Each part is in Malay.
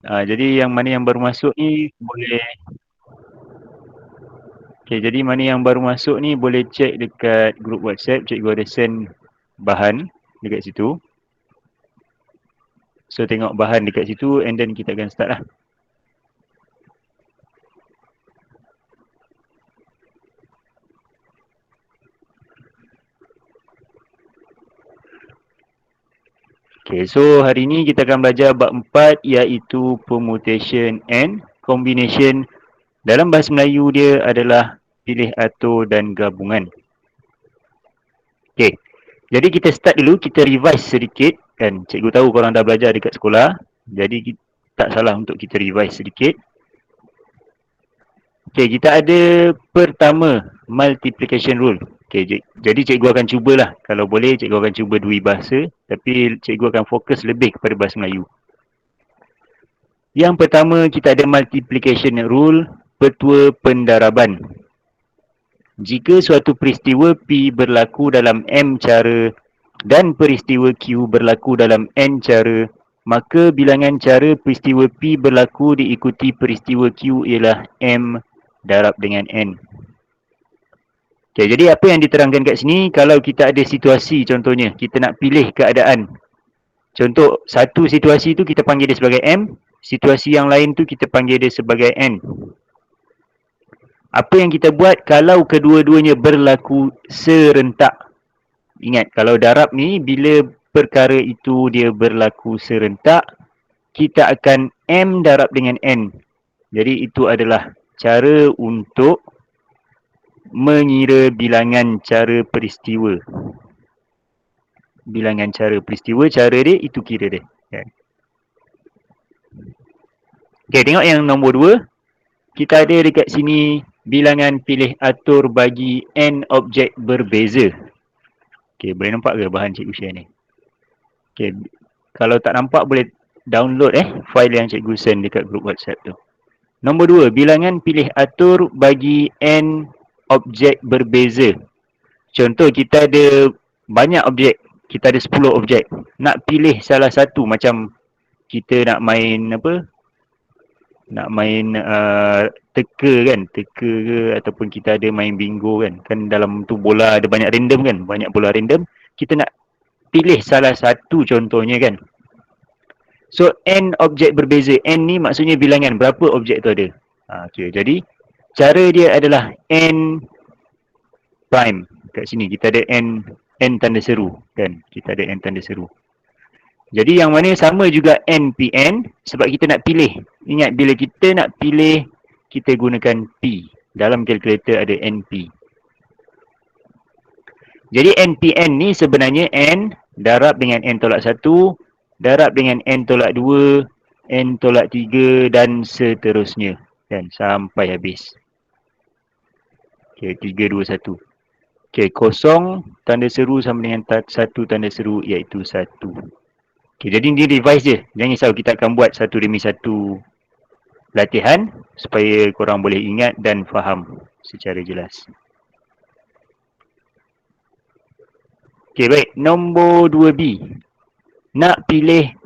Jadi yang mana yang baru masuk ni boleh, jadi mana yang baru masuk ni boleh check dekat group WhatsApp, cikgu ada send bahan dekat situ. So tengok bahan dekat situ and then kita akan start lah. Okay, so hari ni kita akan belajar bab 4 iaitu permutation and combination. Dalam bahasa Melayu dia adalah pilih, atur dan gabungan. Okay, jadi kita start dulu, kita revise sedikit kan. Cikgu tahu korang dah belajar dekat sekolah, jadi tak salah untuk kita revise sedikit. Okay, kita ada pertama multiplication rule. Okay, jadi cikgu akan cubalah. Kalau boleh cikgu akan cuba dua bahasa, tapi cikgu akan fokus lebih kepada bahasa Melayu. Yang pertama kita ada multiplication rule, petua pendaraban. Jika suatu peristiwa P berlaku dalam M cara dan peristiwa Q berlaku dalam N cara, maka bilangan cara peristiwa P berlaku diikuti peristiwa Q ialah M darab dengan N. Okay, jadi apa yang diterangkan kat sini, kalau kita ada situasi contohnya, kita nak pilih keadaan. Contoh, satu situasi tu kita panggil dia sebagai M, situasi yang lain tu kita panggil dia sebagai N. Apa yang kita buat kalau kedua-duanya berlaku serentak? Ingat, kalau darab ni bila perkara itu dia berlaku serentak, kita akan M darab dengan N. Jadi itu adalah cara untuk mengira bilangan cara peristiwa. Bilangan cara peristiwa, cara dia itu kira dia. Okay, tengok yang nombor 2. Kita ada dekat sini bilangan pilih atur bagi N objek berbeza. Okay, boleh nampak ke bahan cikgu share ni? Okay, kalau tak nampak boleh download file yang cikgu send dekat group WhatsApp tu. Nombor 2, bilangan pilih atur bagi N objek berbeza. Contoh kita ada banyak objek, kita ada 10 objek. Nak pilih salah satu, macam kita nak main apa? Nak main teka kan, teka ke, ataupun kita ada main bingo kan. Kan dalam tu bola ada banyak random kan, banyak bola random. Kita nak pilih salah satu contohnya kan. So N objek berbeza, N ni maksudnya bilangan berapa objek tu ada. Okay, jadi cara dia adalah N prime. Kat sini kita ada N tanda seru kan, kita ada N tanda seru. Jadi yang mana sama juga NPN sebab kita nak pilih. Ingat bila kita nak pilih, kita gunakan P. Dalam kalkulator ada NP. Jadi NPN ni sebenarnya N darab dengan N tolak 1, darab dengan N tolak 2, N tolak 3 dan seterusnya. Dan sampai habis. Okay, 3, 2, 1. Okay, kosong tanda seru sama dengan 1 tanda seru iaitu 1. Okay, jadi ni revise je. Jangan risau, kita akan buat satu demi satu latihan supaya korang boleh ingat dan faham secara jelas. Okay, baik. Nombor 2B. Nak pilih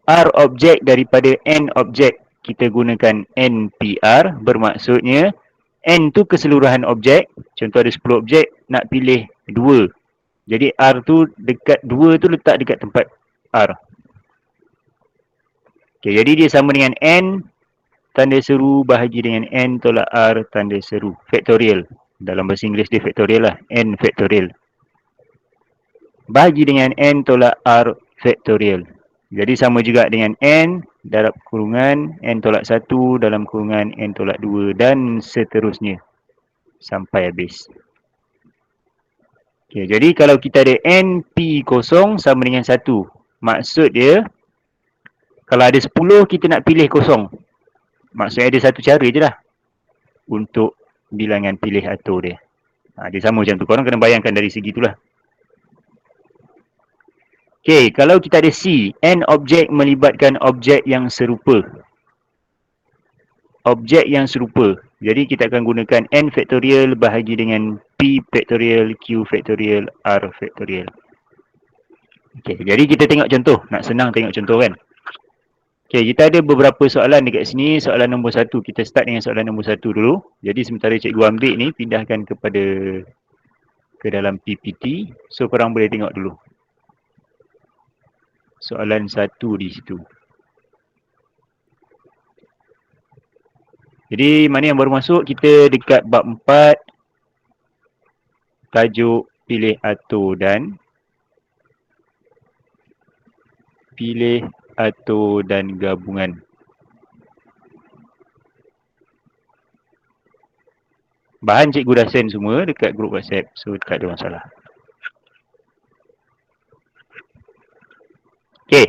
R objek daripada N objek, kita gunakan NPR. Bermaksudnya, N tu keseluruhan objek. Contoh ada 10 objek, nak pilih 2. Jadi R tu dekat 2 tu letak dekat tempat R. Okay, jadi dia sama dengan N tanda seru bahagi dengan N tolak R tanda seru. Factorial. Dalam bahasa Inggeris dia factorial lah. N factorial. Bahagi dengan N tolak R factorial. Jadi sama juga dengan N darab kurungan N tolak 1 dalam kurungan N tolak 2 dan seterusnya. Sampai habis. Okay, jadi kalau kita ada NP kosong sama dengan 1. Maksud dia, kalau ada 10 kita nak pilih kosong. Maksudnya ada satu cara je lah untuk bilangan pilih atur dia. Dia sama macam tu. Korang kena bayangkan dari segi tu lah. Okay, kalau kita ada C, N objek melibatkan objek yang serupa. Objek yang serupa. Jadi kita akan gunakan N factorial bahagi dengan P factorial, Q factorial, R factorial. Okay, jadi kita tengok contoh. Nak senang tengok contoh kan. Okay, kita ada beberapa soalan dekat sini. Soalan nombor 1, kita start dengan soalan nombor 1 dulu. Jadi sementara cikgu ambil ni, pindahkan ke dalam PPT. So korang boleh tengok dulu. Soalan 1 di situ. Jadi mana yang baru masuk, kita dekat bab 4. Tajuk pilih atur dan gabungan. Bahan cikgu dah send semua dekat grup WhatsApp. So tak ada masalah. Okay,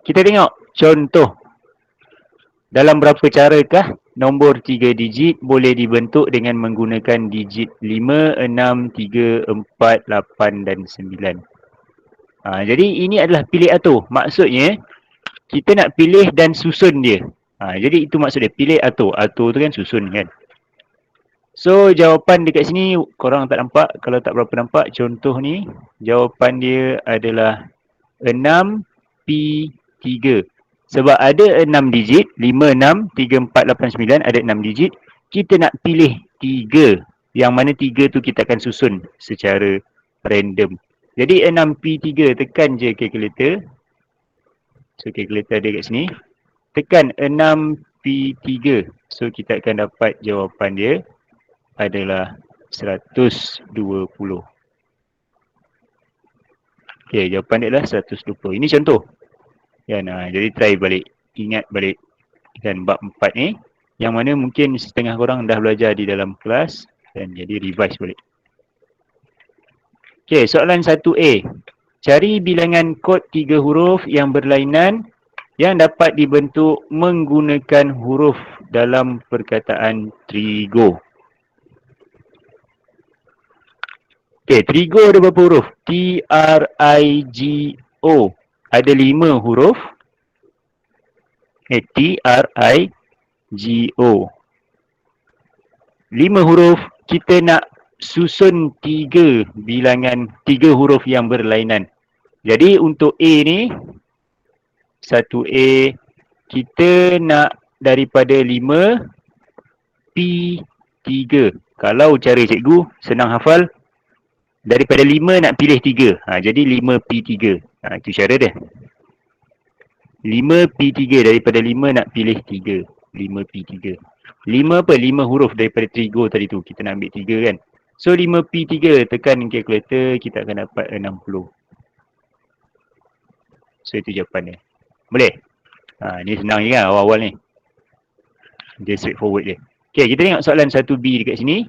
kita tengok contoh. Dalam berapa carakah nombor 3 digit boleh dibentuk dengan menggunakan digit 5, 6, 3, 4, 8 dan 9. Jadi ini adalah pilih atur. Maksudnya kita nak pilih dan susun dia. Jadi itu maksud dia, pilih atur. Atur tu kan susun kan. So jawapan dekat sini korang tak nampak. Kalau tak berapa nampak contoh ni, jawapan dia adalah 6P3. Sebab ada 6 digit, 5, 6, 3, 4, 8, 9, ada 6 digit. Kita nak pilih 3. Yang mana 3 tu kita akan susun secara random. Jadi 6P3, tekan je calculator. So calculator ada kat sini. Tekan 6P3. So kita akan dapat jawapan dia adalah 120. Okay, jawapan dia adalah 120. Ini contoh. Ya, jadi try balik. Ingat balik kan bab 4 ni. Yang mana mungkin setengah korang dah belajar di dalam kelas. Dan jadi revise balik. Okay, soalan 1A. Cari bilangan kod 3 huruf yang berlainan yang dapat dibentuk menggunakan huruf dalam perkataan Trigo. Okay, Trigo ada berapa huruf? T-R-I-G-O. Ada 5 huruf. T-R-I-G-O. 5 huruf, kita nak susun 3 bilangan, 3 huruf yang berlainan. Jadi untuk A ni, 1A, kita nak daripada 5, P3. Kalau cara cikgu, senang hafal. Daripada 5 nak pilih 3. Jadi 5P3. Itu cara dia. 5P3. Daripada 5 nak pilih 3. 5P3. 5 apa? 5 huruf daripada Trigo tadi tu. Kita nak ambil 3 kan. So 5P3. Tekan calculator. Kita akan dapat 60. So itu jawapan dia. Boleh? Ni senang je kan awal-awal ni. Dia straightforward je. Okay, kita tengok soalan 1B dekat sini.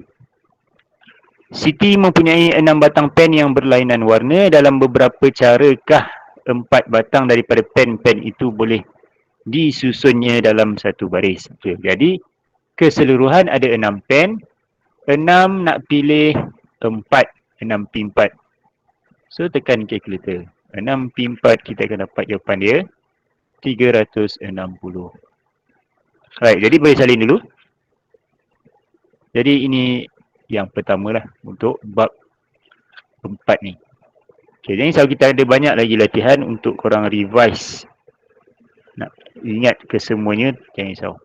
Siti mempunyai 6 batang pen yang berlainan warna. Dalam beberapa carakah 4 batang daripada pen-pen itu boleh disusunnya dalam satu baris. Okay, jadi keseluruhan ada 6 pen. 6 nak pilih 4. 6P4. So tekan calculator. 6P4 kita akan dapat jawapan dia 360. Alright, jadi boleh salin dulu. Jadi ini yang pertama lah untuk bab 4 ni. Okay, jadi kalau kita ada banyak lagi latihan untuk korang revise. Nak ingat ke semuanya, jangan risau.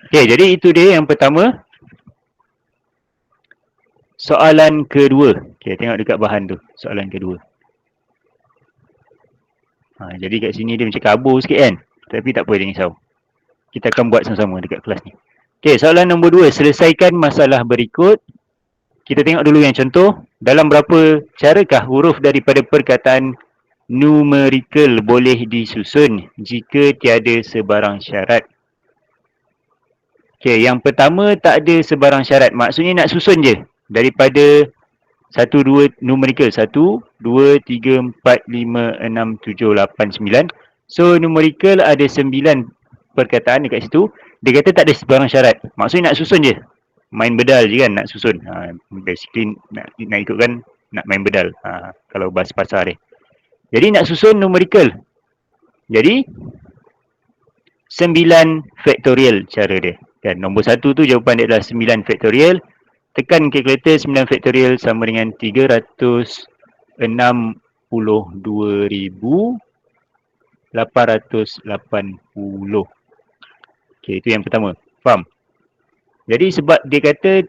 Okay, jadi itu dia yang pertama. Soalan kedua. Okay, tengok dekat bahan tu. Soalan kedua. Jadi kat sini dia macam kabur sikit kan. Tapi tak apa, jangan risau. Kita akan buat sama-sama dekat kelas ni. Okay, soalan nombor 2. Selesaikan masalah berikut. Kita tengok dulu yang contoh. Dalam berapa carakah huruf daripada perkataan numerical boleh disusun jika tiada sebarang syarat? Okay, yang pertama tak ada sebarang syarat. Maksudnya nak susun je. Daripada 1, 2, numerical. 1, 2, 3, 4, 5, 6, 7, 8, 9. So numerical ada 9 perkataan dekat situ. Dia kata tak ada sebarang syarat. Maksudnya nak susun je. Main bedal je kan nak susun. Basically nak ikutkan nak main bedal. Kalau bahasa pasar dia. Jadi nak susun numerical. Jadi 9 factorial cara dia. Dan nombor 1 tu jawapan dia adalah 9 factorial. tekan kalkulator 9 faktorial sama dengan 362,880. Okey, itu yang pertama. Faham? Jadi sebab dia kata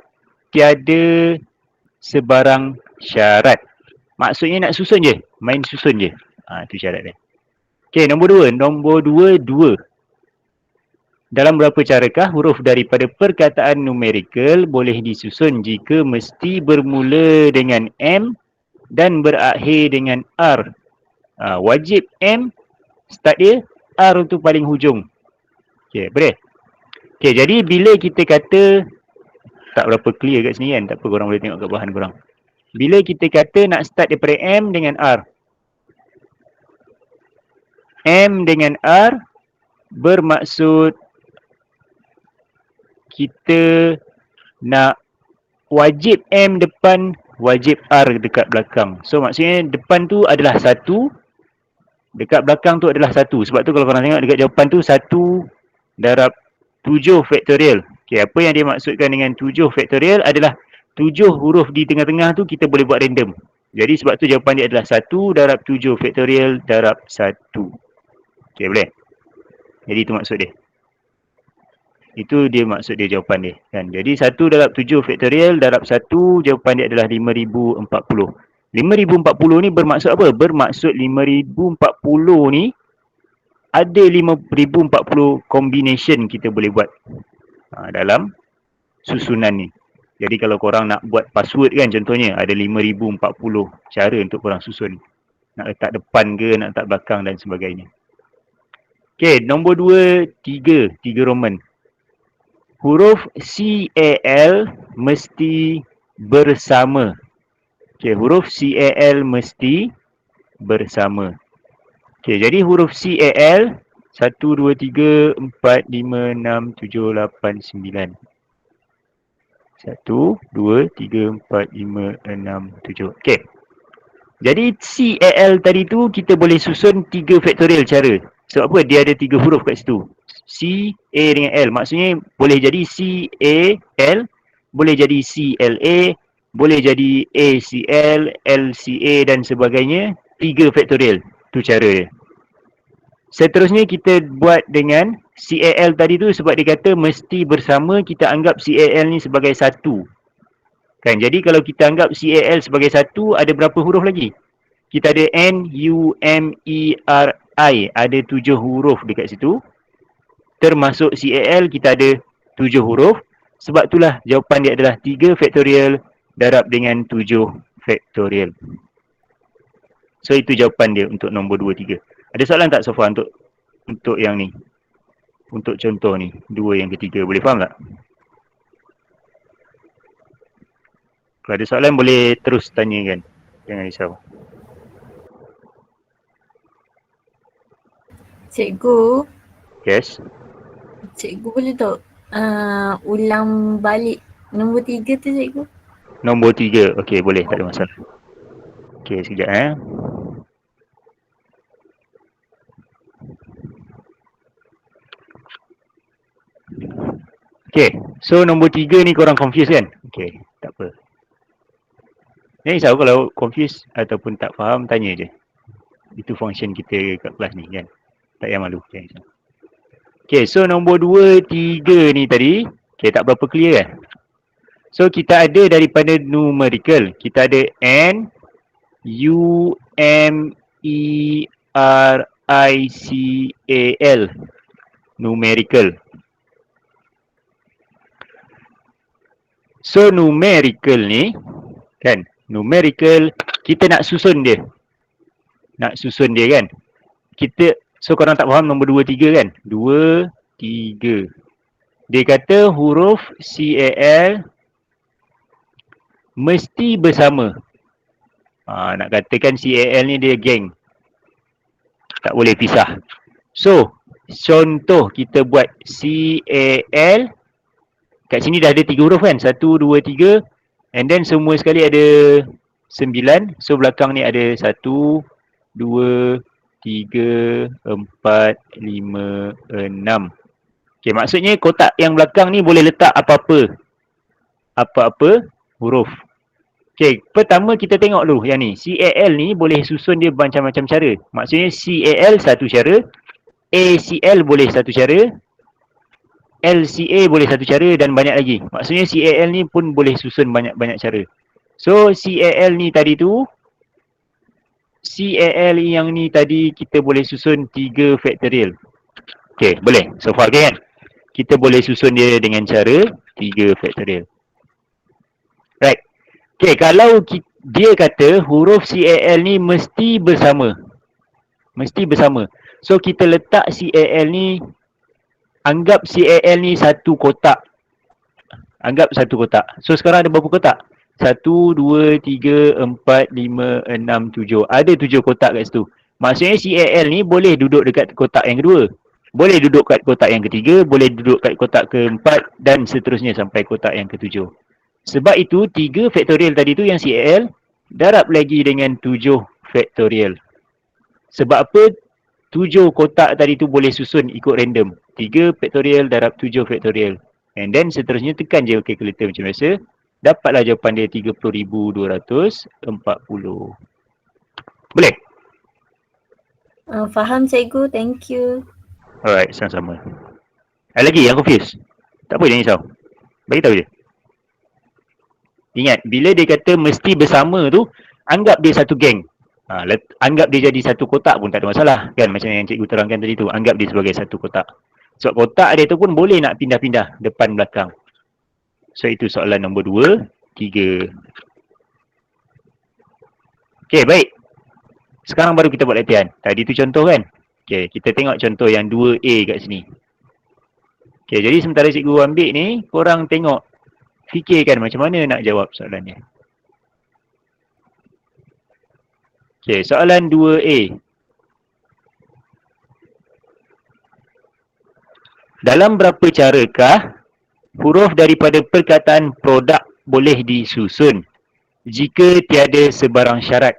tiada sebarang syarat. Maksudnya nak susun je. Main susun je. Itu syarat dia. Okey, nombor dua. Nombor dua. Dalam berapa carakah huruf daripada perkataan numerical boleh disusun jika mesti bermula dengan M dan berakhir dengan R? Wajib M, start dia, R tu paling hujung. Okey, boleh? Okey, jadi bila kita kata, tak berapa clear kat sini kan, tak apa, korang boleh tengok kat bahan korang. Bila kita kata nak start daripada M dengan R, M dengan R bermaksud kita nak wajib M depan, wajib R dekat belakang. So maksudnya depan tu adalah 1, dekat belakang tu adalah 1. Sebab tu kalau korang tengok dekat jawapan tu 1 darab 7 faktorial. Okay, apa yang dia maksudkan dengan 7 faktorial adalah 7 huruf di tengah-tengah tu kita boleh buat random. Jadi sebab tu jawapan dia adalah 1 darab 7 faktorial darab 1. Okay, boleh? Jadi itu maksud dia. Itu dia maksud dia jawapan dia. Kan? Jadi 1 darab 7 faktorial darab 1, jawapan dia adalah 5040. 5040 ni bermaksud apa? Bermaksud 5040 ni ada 5040 combination kita boleh buat dalam susunan ni. Jadi kalau korang nak buat password kan, contohnya ada 5040 cara untuk korang susun. Nak letak depan ke, nak letak belakang dan sebagainya. Okay, nombor 2, 3 Roman. Huruf CAL mesti bersama. Okay, huruf CAL mesti bersama. Okay, jadi huruf CAL 1, 2, 3, 4, 5, 6, 7, 8, 9. 1, 2, 3, 4, 5, 6, 7. Okay. Jadi CAL tadi tu kita boleh susun 3 faktorial cara. Sebab apa? Dia ada 3 huruf kat situ. C, A dengan L. Maksudnya boleh jadi CAL, boleh jadi CLA, boleh jadi ACL, LCA dan sebagainya. 3 faktorial. Tu cara dia. Seterusnya kita buat dengan CAL tadi tu sebab dia kata mesti bersama, kita anggap CAL ni sebagai satu. Kan? Jadi kalau kita anggap CAL sebagai satu, ada berapa huruf lagi? Kita ada N, U, M, E, R, I. Ada 7 huruf dekat situ. Termasuk CAL kita ada 7 huruf. Sebab itulah jawapan dia adalah 3 faktorial darab dengan 7 faktorial. So itu jawapan dia untuk nombor 2, 3. Ada soalan tak so far untuk yang ni? Untuk contoh ni, 2 yang ketiga. Boleh faham tak? Kalau ada soalan boleh terus tanyakan. Jangan risau. Cikgu. Yes. Cikgu boleh tak ulang balik nombor 3 tu cikgu? Nombor 3. Okey, boleh. Tak ada masalah. Okey, sekejap Okey, so nombor 3 ni korang confuse kan? Okey, tak apa. Jangan risau kalau confuse ataupun tak faham, tanya je. Itu function kita kat kelas ni kan. Tak payah malu. Okey, so nombor 2, 3 ni tadi, okey, tak berapa clear kan? So kita ada daripada numerical, kita ada N, U, M, E, R, I, C, A, L. Numerical. So numerical ni, kan, numerical, kita nak susun dia. Nak susun dia kan. So korang tak faham nombor 2, 3 kan? 2, 3. Dia kata huruf CAL mesti bersama. Nak katakan CAL ni dia geng. Tak boleh pisah. So, contoh kita buat CAL. Kat sini dah ada 3 huruf kan? 1, 2, 3. And then semua sekali ada 9. So belakang ni ada 1, 2, 3, 4, 5, 6. Okay, maksudnya kotak yang belakang ni boleh letak apa-apa. Apa-apa huruf. Okay, pertama kita tengok dulu yang ni. CAL ni boleh susun dia macam-macam cara. Maksudnya CAL satu cara, ACL boleh satu cara, LCA boleh satu cara dan banyak lagi. Maksudnya CAL ni pun boleh susun banyak-banyak cara. So CAL ni tadi tu, CAL yang ni tadi kita boleh susun 3 factorial. Okay, boleh. So far okay kan? Kita boleh susun dia dengan cara 3 factorial. Right. Okay, kalau dia kata huruf CAL ni mesti bersama. Mesti bersama. So kita letak CAL ni, anggap CAL ni satu kotak. Anggap satu kotak. So sekarang ada berapa kotak? 1, 2, 3, 4, 5, 6, 7. Ada 7 kotak kat situ. Maksudnya CAL ni boleh duduk dekat kotak yang kedua. Boleh duduk kat kotak yang ketiga, boleh duduk kat kotak keempat dan seterusnya sampai kotak yang ketujuh. Sebab itu 3 faktorial tadi tu yang CAL darab lagi dengan 7 faktorial. Sebab apa? 7 kotak tadi tu boleh susun ikut random. 3 faktorial darab 7 faktorial. And then seterusnya tekan je calculator macam biasa. Dapatlah jawapan dia 30,240. Boleh? Faham cikgu, thank you. Alright, sama-sama. Ada lagi yang confused? Tak apa, jangan risau. Bagi tahu je. Ingat, bila dia kata mesti bersama tu, anggap dia satu geng. Anggap dia jadi satu kotak pun tak ada masalah. Kan macam yang cikgu terangkan tadi tu. Anggap dia sebagai satu kotak. Sebab kotak dia tu pun boleh nak pindah-pindah depan belakang. So itu soalan nombor 2, 3. Okay, baik. Sekarang baru kita buat latihan. Tadi tu contoh kan? Okay, kita tengok contoh yang 2A kat sini. Okay, jadi sementara cikgu ambil ni, korang tengok. Fikirkan macam mana nak jawab soalan ni. Okay, soalan 2A. Dalam berapa carakah huruf daripada perkataan produk boleh disusun jika tiada sebarang syarat?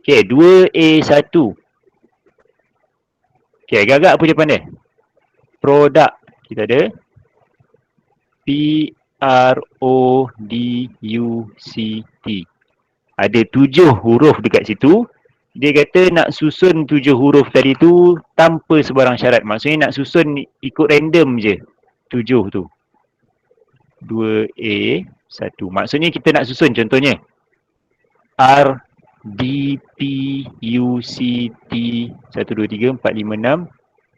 Okay, 2A1. Okay, agak-agak apa jawapan dia? Produk. Kita ada PRODUCT. Ada 7 huruf dekat situ. Dia kata nak susun 7 huruf tadi tu tanpa sebarang syarat. Maksudnya nak susun ikut random je 7 tu. 2A1. Maksudnya kita nak susun contohnya R D P U C T 1 2 3 4 5 6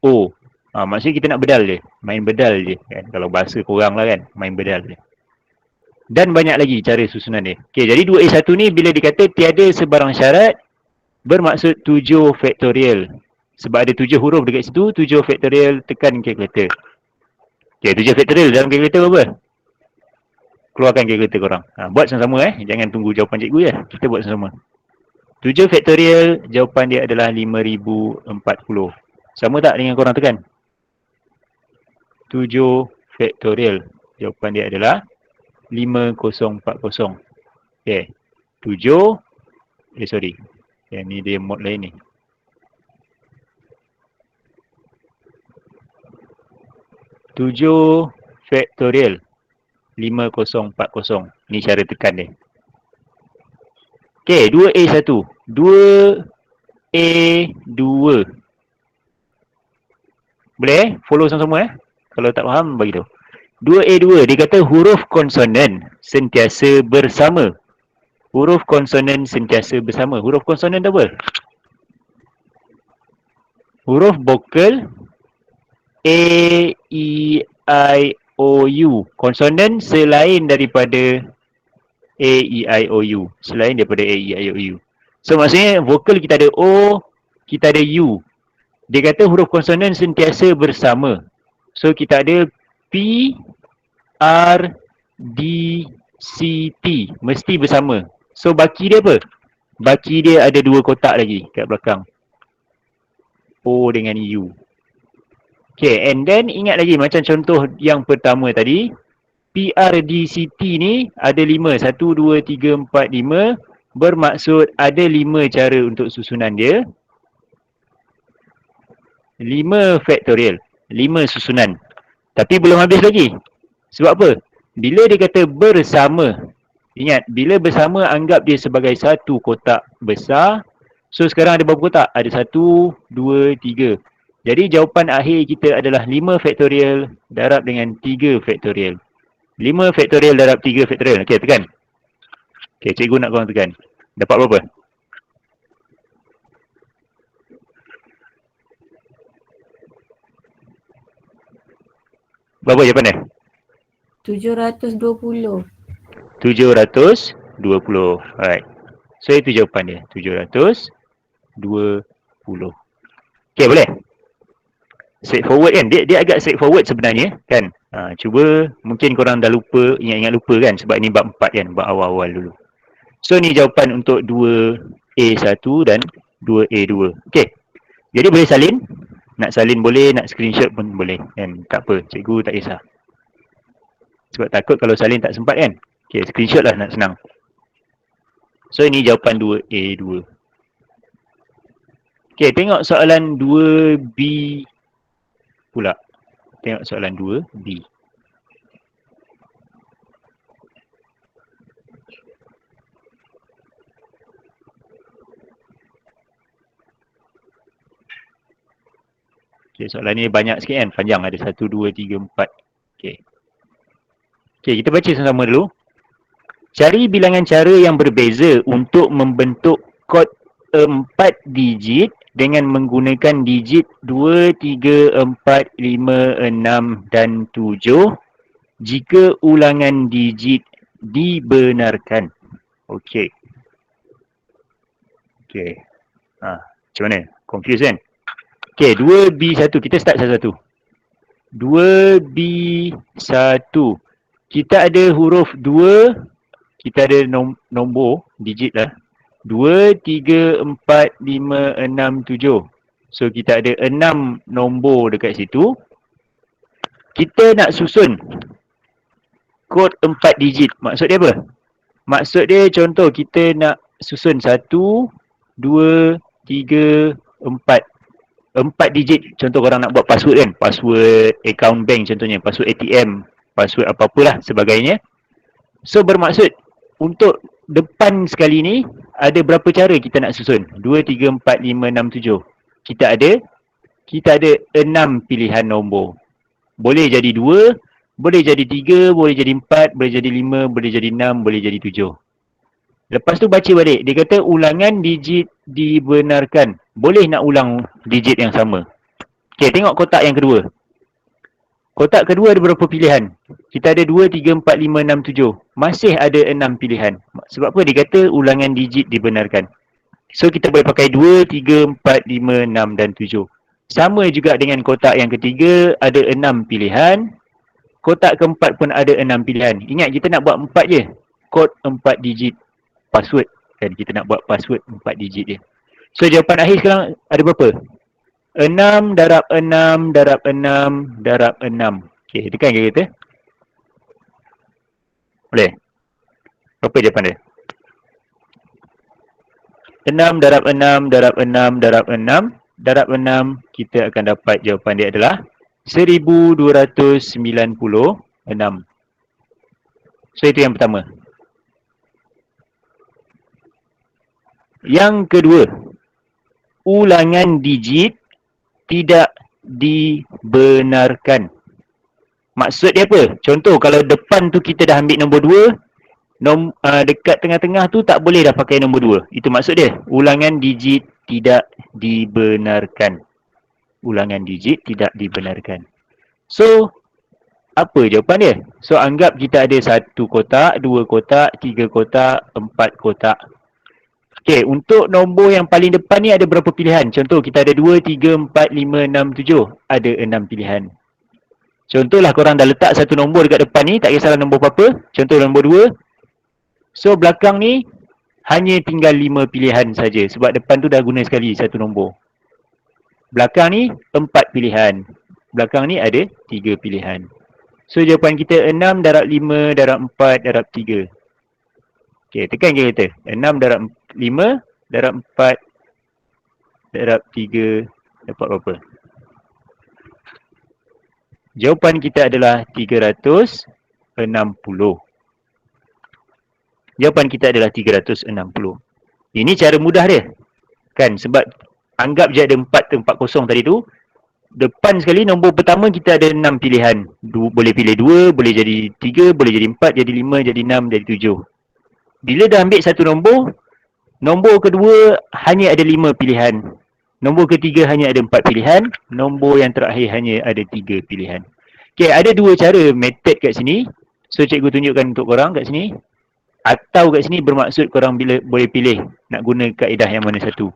O. Maksudnya kita nak bedal je. Main bedal je kan. Kalau bahasa korang lah kan, main bedal je. Dan banyak lagi cara susunan dia. Okay, jadi 2A1 ni bila dikata tiada sebarang syarat, bermaksud 7 faktorial. Sebab ada 7 huruf dekat situ, 7 faktorial, tekan calculator. Okay, 7 faktorial dalam calculator apa? Keluarkan calculator korang. Buat sama-sama jangan tunggu jawapan cikgu je. Kita buat sama-sama. 7 faktorial, jawapan dia adalah 5040. Sama tak dengan korang tekan? 7 faktorial, jawapan dia adalah 5040. Okay. 7. Sorry. Yang ni dia mod lain ni. 7 faktorial 5040. Ni cara tekan dia. Okay, 2A1. 2A2. Boleh follow sama-sama Kalau tak faham, bagi tahu. 2A2, dia kata huruf konsonan sentiasa bersama. Huruf konsonan sentiasa bersama. Huruf konsonan apa? Huruf vokal A, E, I, O, U. Konsonan selain daripada A, E, I, O, U. Selain daripada A, E, I, O, U. So maksudnya vokal kita ada O, kita ada U. Dia kata huruf konsonan sentiasa bersama. So kita ada P, R, D, C, T. Mesti bersama. So baki dia apa? Baki dia ada 2 kotak lagi kat belakang. O dengan U. Okay, and then ingat lagi macam contoh yang pertama tadi. P, R, D, C, T ni ada 5. 1, 2, 3, 4, 5. Bermaksud ada 5 cara untuk susunan dia. 5 faktorial. 5 susunan. Tapi belum habis lagi. Sebab apa? Bila dia kata bersama. Ingat, bila bersama anggap dia sebagai satu kotak besar. So sekarang ada berapa kotak? Ada 1, 2, 3. Jadi jawapan akhir kita adalah 5 faktorial darab dengan 3 faktorial. 5 faktorial darab 3 faktorial. Okey, tekan. Okey, cikgu nak korang tekan. Dapat berapa? Berapa jawapan dia? 720. 720. Alright. So itu jawapan dia. 720. Okey, boleh? Straightforward kan? Dia agak straightforward sebenarnya kan? Cuba mungkin korang dah lupa, ingat-ingat lupa kan? Sebab ni bab 4 kan? Bab awal-awal dulu. So ni jawapan untuk 2A1 dan 2A2. Okey. Jadi boleh salin. Nak salin boleh, nak screenshot pun boleh. Kan? Tak apa, cikgu tak kisah. Sebab takut kalau salin tak sempat kan? Okey, screenshot lah nak senang. So ini jawapan 2A2. Okey, tengok soalan 2B pula. Tengok soalan 2B. Okey, soalan ni banyak sikit kan? Panjang, ada 1, 2, 3, 4. Okey. Okey, kita baca sama-sama dulu. Cari bilangan cara yang berbeza untuk membentuk kod 4 digit dengan menggunakan digit 2, 3, 4, 5, 6 dan 7 jika ulangan digit dibenarkan. Okey. Okey. Macam mana? Confused kan? Okey, 2B1. Kita start satu-satu. 2B1. Kita ada huruf 2. Kita ada nombor, digit lah. 2, 3, 4, 5, 6, 7. So kita ada 6 nombor dekat situ. Kita nak susun kod 4 digit. Maksud dia apa? Maksud dia contoh kita nak susun 1, 2, 3, 4. 4 digit. Contoh korang nak buat password kan. Password account bank contohnya. Password ATM. Password apa-apalah sebagainya. So bermaksud untuk depan sekali ni ada berapa cara kita nak susun? 2, 3, 4, 5, 6, 7. Kita ada 6 pilihan nombor. Boleh jadi 2, boleh jadi 3, boleh jadi 4, boleh jadi 5, boleh jadi 6, boleh jadi 7. Lepas tu baca balik. Dia kata ulangan digit dibenarkan. Boleh nak ulang digit yang sama. Okey, tengok kotak yang kedua. Kotak kedua ada berapa pilihan? Kita ada 2, 3, 4, 5, 6, 7. Masih ada 6 pilihan. Sebab apa? Dia kata ulangan digit dibenarkan. So kita boleh pakai 2, 3, 4, 5, 6 dan 7. Sama juga dengan kotak yang ketiga, ada 6 pilihan. Kotak keempat pun ada 6 pilihan. Ingat kita nak buat 4 je. Kod 4 digit password. Dan kita nak buat password 4 digit je. So jawapan akhir sekarang ada berapa? 6 darab 6 darab 6 darab 6. Okey, tekan ke kita? Boleh? Berapa jawapan dia? 6 darab 6 darab 6 darab 6 darab 6. Kita akan dapat jawapan dia adalah 1296. So itu yang pertama. Yang kedua, ulangan digit tidak dibenarkan. Maksud dia apa? Contoh kalau depan tu kita dah ambil nombor 2, dekat tengah-tengah tu tak boleh dah pakai nombor 2. Itu maksud dia. Ulangan digit tidak dibenarkan. Ulangan digit tidak dibenarkan. So, apa jawapan dia? So, anggap kita ada 1 kotak, 2 kotak, 3 kotak, 4 kotak. Okey, untuk nombor yang paling depan ni ada berapa pilihan? Contoh kita ada 2, 3, 4, 5, 6, 7. Ada 6 pilihan. Contohlah korang dah letak satu nombor dekat depan ni, tak kisahlah nombor apa-apa. Contoh nombor 2. So belakang ni hanya tinggal 5 pilihan saja sebab depan tu dah guna sekali satu nombor. Belakang ni 4 pilihan. Belakang ni ada 3 pilihan. So jawapan kita 6 darab 5 darab 4 darab 3. Okey, tekan ke kita? 6 darab 5 darab 4 darab 3 dapat berapa? Jawapan kita adalah 360. Jawapan kita adalah 360. Ini cara mudah dia. Kan, sebab anggap je ada 4 tadi tu. Depan sekali nombor pertama kita ada 6 pilihan. Boleh pilih 2, boleh jadi 3, boleh jadi 4, jadi 5, jadi 6, jadi 7. Bila dah ambil satu nombor, nombor kedua hanya ada 5 pilihan. Nombor ketiga hanya ada 4 pilihan. Nombor yang terakhir hanya ada 3 pilihan. Okay, ada dua cara method kat sini. So, cikgu tunjukkan untuk korang kat sini. Atau kat sini bermaksud korang bila boleh pilih nak guna kaedah yang mana satu.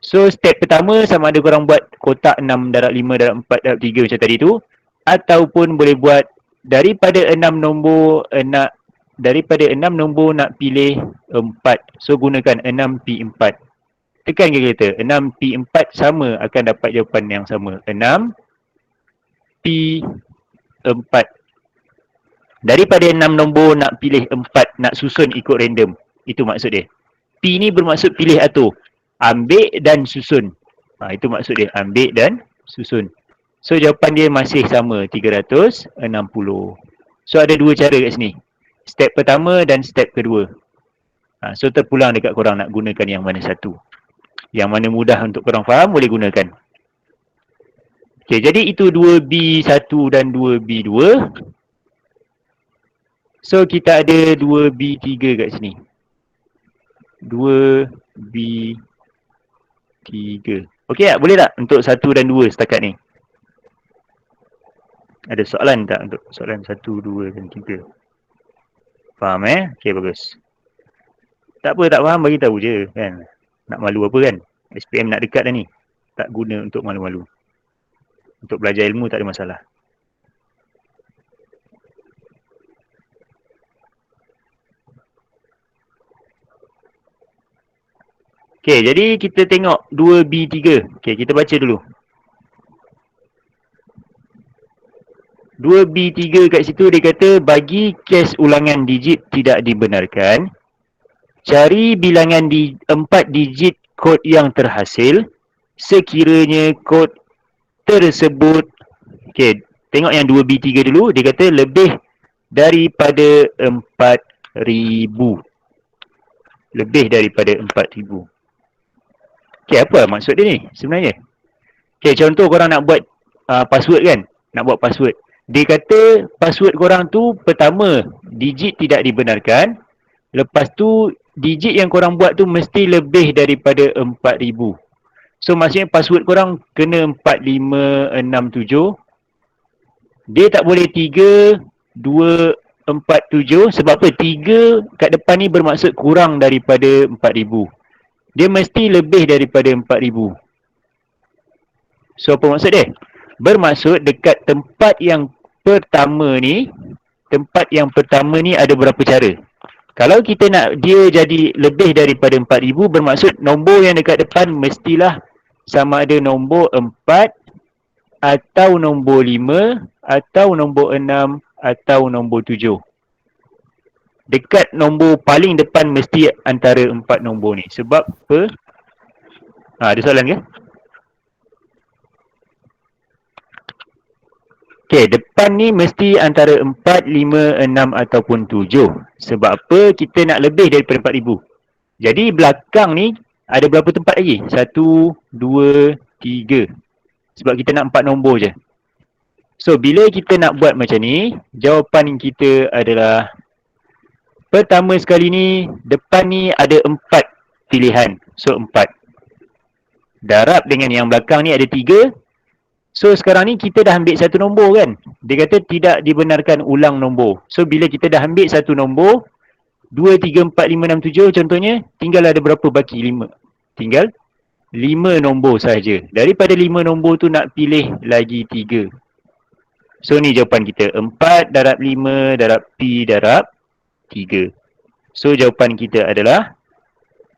So, step pertama sama ada korang buat kotak 6 darab 5 darab 4 darab 3 macam tadi tu. Ataupun boleh buat daripada 6 nombor nak pilih 4. So, gunakan 6P4. Tekan ke kita? 6P4 sama akan dapat jawapan yang sama. 6P4. Daripada 6 nombor nak pilih 4, nak susun ikut random. Itu maksud dia. P ni bermaksud pilih atur. Ambil dan susun. Itu maksud dia. Ambil dan susun. So, jawapan dia masih sama. 360. So, ada dua cara kat sini. Step pertama dan step kedua. So, terpulang dekat korang nak gunakan yang mana satu. Yang mana mudah untuk korang faham, boleh gunakan. Okay, jadi itu 2B1 dan 2B2. So, kita ada 2B3 kat sini. 2B3. Okey tak? Boleh tak untuk 1 dan 2 setakat ni? Ada soalan tak untuk soalan 1, 2 dan 3? Faham Okey, bagus. Tak apa, tak faham bagi tahu je kan. Nak malu apa kan? SPM nak dekat dah ni. Tak guna untuk malu-malu. Untuk belajar ilmu tak ada masalah. Okey, jadi kita tengok 2B3. Okey, kita baca dulu. 2B3 kat situ dia kata bagi kes ulangan digit tidak dibenarkan, cari bilangan 4 digit kod yang terhasil sekiranya kod tersebut. Okey, tengok yang 2B3 dulu. Dia kata lebih daripada 4,000. Lebih daripada 4,000. Okey, apa maksud dia ni sebenarnya? Okey, contoh korang nak buat password kan? Nak buat password. Dia kata password korang tu pertama digit tidak dibenarkan. Lepas tu digit yang korang buat tu mesti lebih daripada 4,000. So maksudnya password korang kena 4567. Dia tak boleh 3247 sebab apa? 3 kat depan ni bermaksud kurang daripada 4,000. Dia mesti lebih daripada 4,000. So apa maksud dia? Bermaksud dekat tempat yang pertama ni ada berapa cara. Kalau kita nak dia jadi lebih daripada 4,000, bermaksud nombor yang dekat depan mestilah sama ada nombor 4 atau nombor 5 atau nombor 6 atau nombor 7. Dekat nombor paling depan mesti antara 4 nombor ni. Sebab apa? Ada soalan ke? Okey, depan ni mesti antara 4, 5, 6 ataupun 7. Sebab apa? Kita nak lebih daripada 4,000. Jadi belakang ni ada berapa tempat lagi? 1, 2, 3. Sebab kita nak 4 nombor je. So, bila kita nak buat macam ni, jawapan kita adalah pertama sekali ni, depan ni ada 4 pilihan. So, 4. Darab dengan yang belakang ni ada 3. So, sekarang ni kita dah ambil satu nombor kan? Dia kata tidak dibenarkan ulang nombor. So, bila kita dah ambil satu nombor, 2, 3, 4, 5, 6, 7 contohnya, tinggal ada berapa baki? 5. Tinggal 5 nombor sahaja. Daripada 5 nombor tu nak pilih lagi 3. So, ni jawapan kita. 4 darab 5 darab P darab 3. So, jawapan kita adalah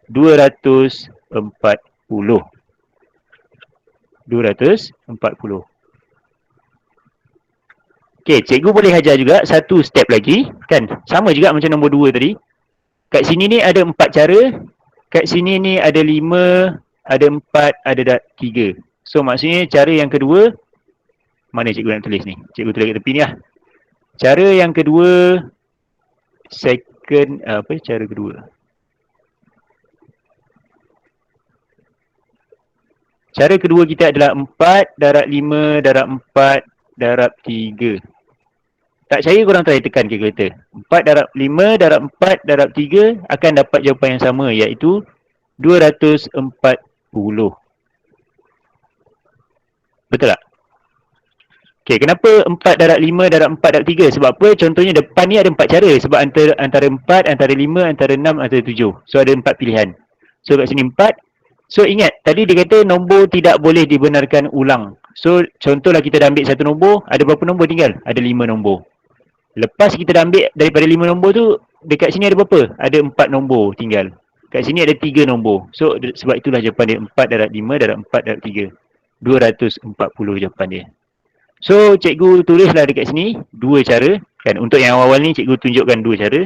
240. 240. Okey, cikgu boleh ajar juga satu step lagi. Kan? Sama juga macam nombor 2 tadi. Kat sini ni ada 4 cara. Kat sini ni ada 5, ada 4, ada 3. So, maksudnya cara yang kedua, mana cikgu nak tulis ni? Cikgu tulis kat tepi ni lah. Cara yang kedua, cara kedua. Cara kedua kita adalah 4 darab 5 darab 4 darab 3. Tak percaya korang try tekan kalkulator. 4 darab 5 darab 4 darab 3 akan dapat jawapan yang sama, iaitu 240. Betul tak? Okay, kenapa 4 darab 5 darab 4 darab 3? Sebab apa? Contohnya depan ni ada 4 cara. Sebab antara 4, antara 5, antara 6, antara 7. So ada 4 pilihan. So kat sini 4. So ingat, tadi dia kata nombor tidak boleh dibenarkan ulang. So contohlah kita dah ambil satu nombor, ada berapa nombor tinggal? Ada 5 nombor. Lepas kita dah ambil daripada 5 nombor tu, dekat sini ada berapa? Ada 4 nombor tinggal. Kat sini ada 3 nombor. So sebab itulah jawapan dia 4 darab 5 darab 4 darab 3. 240 jawapan dia. So cikgu tulislah dekat sini 2 cara. Kan, untuk yang awal-awal ni cikgu tunjukkan 2 cara.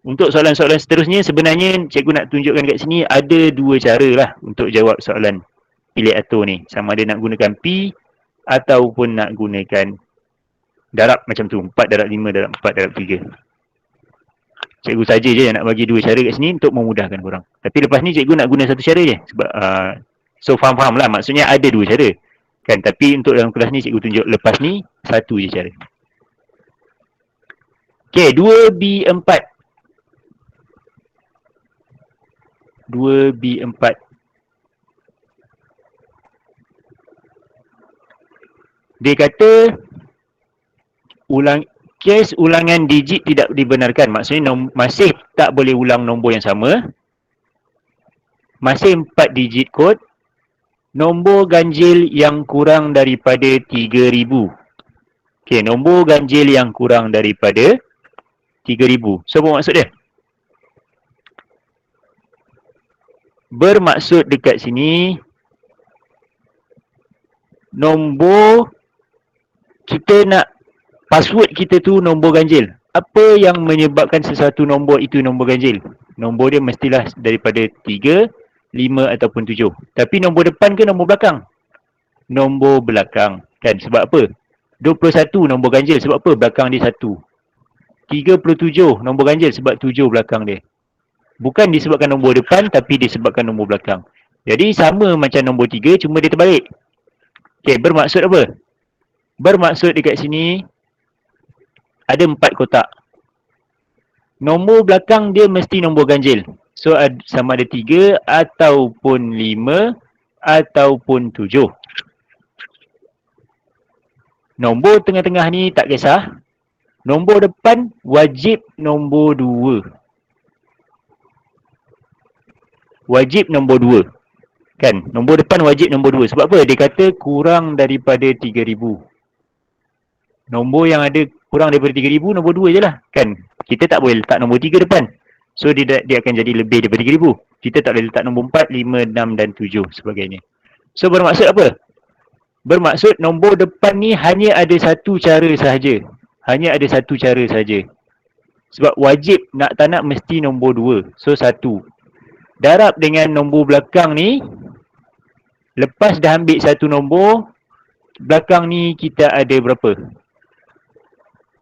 Untuk soalan-soalan seterusnya sebenarnya cikgu nak tunjukkan kat sini ada 2 cara lah untuk jawab soalan pilih atur ni. Sama ada nak gunakan P ataupun nak gunakan darab macam tu. 4 darab 5 darab 4 darab 3. Cikgu saja je yang nak bagi 2 cara kat sini untuk memudahkan korang. Tapi lepas ni cikgu nak guna satu cara je. Sebab so faham-faham lah, maksudnya ada 2 cara. Kan, tapi untuk dalam kelas ni cikgu tunjuk lepas ni satu je cara. Okay, 2B4. 2B4. Dia kata kes ulangan digit tidak dibenarkan. Maksudnya masih tak boleh ulang nombor yang sama. Masih 4 digit kod. Nombor ganjil yang kurang daripada 3,000. Okey, nombor ganjil yang kurang daripada 3,000. So, apa maksud dia? Bermaksud dekat sini, nombor kita nak, password kita tu nombor ganjil. Apa yang menyebabkan sesuatu nombor itu nombor ganjil? Nombor dia mestilah daripada 3, 5 ataupun 7. Tapi nombor depan ke nombor belakang? Nombor belakang. Kan, sebab apa? 21 nombor ganjil, sebab apa? Belakang dia 1. 37 nombor ganjil, sebab 7 belakang dia. Bukan disebabkan nombor depan, tapi disebabkan nombor belakang. Jadi sama macam nombor 3, cuma dia terbalik. Okay, bermaksud apa? Bermaksud dekat sini ada 4 kotak. Nombor belakang dia mesti nombor ganjil. So sama ada 3 ataupun 5 ataupun 7. Nombor tengah-tengah ni tak kisah. Nombor depan wajib nombor 2. Wajib nombor 2. Kan, nombor depan wajib nombor 2. Sebab apa? Dia kata kurang daripada 3,000. Nombor yang ada kurang daripada 3,000, nombor 2 je lah. Kan, kita tak boleh letak nombor 3 depan. So dia akan jadi lebih daripada 3,000. Kita tak boleh letak nombor 4, 5, 6 dan 7 sebagainya. So bermaksud apa? Bermaksud nombor depan ni hanya ada satu cara sahaja. Hanya ada satu cara sahaja. Sebab wajib nak tak nak mesti nombor 2. So 1. Darab dengan nombor belakang ni, lepas dah ambil satu nombor, belakang ni kita ada berapa?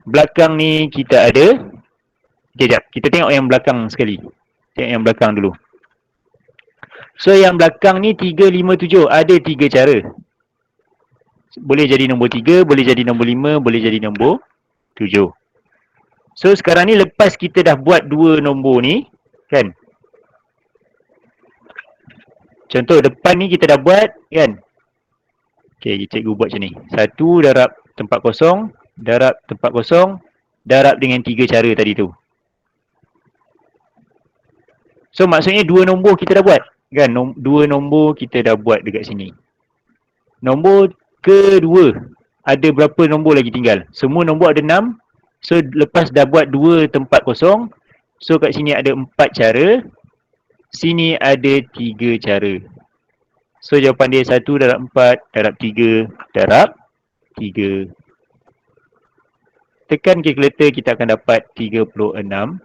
Belakang ni kita ada, okay, jap, kita tengok yang belakang sekali. Tengok yang belakang dulu. So yang belakang ni 3, 5, 7. Ada 3 cara. Boleh jadi nombor 3, boleh jadi nombor 5, boleh jadi nombor 7. So sekarang ni lepas kita dah buat 2 nombor ni, kan, contoh depan ni kita dah buat, kan. Okay, cikgu buat macam ni. 1 darab tempat kosong, darab tempat kosong, darab dengan 3 cara tadi tu. So maksudnya 2 nombor kita dah buat. Kan, 2 nombor kita dah buat dekat sini. Nombor kedua, ada berapa nombor lagi tinggal? Semua nombor ada 6. So lepas dah buat 2 tempat kosong, so kat sini ada 4 cara. Sini ada 3 cara. So jawapan dia 1 darab 4 darab 3 darab 3. Tekan kalkulator, kita akan dapat 36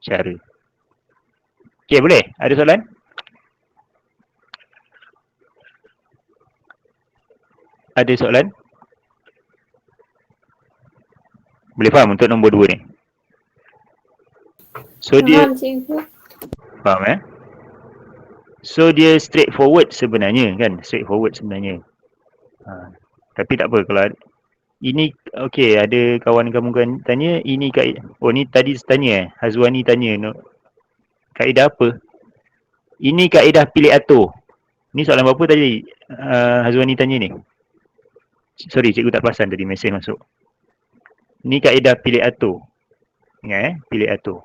cara. Okay, boleh? Ada soalan? Ada soalan? Boleh faham untuk nombor 2 ni? So dia Faham cikgu. faham So dia straightforward sebenarnya kan, straightforward sebenarnya. Tapi tak apa kalau ini okey, ada kawan kamu kan tanya ini ni tadi tanya Hazwani tanya kaedah apa? Ini kaedah pilih atur. Ni soalan berapa tadi Hazwani tanya ni? Sorry, cikgu tak perasan tadi mesej masuk. Ni kaedah pilih atur. Ingat pilih atur.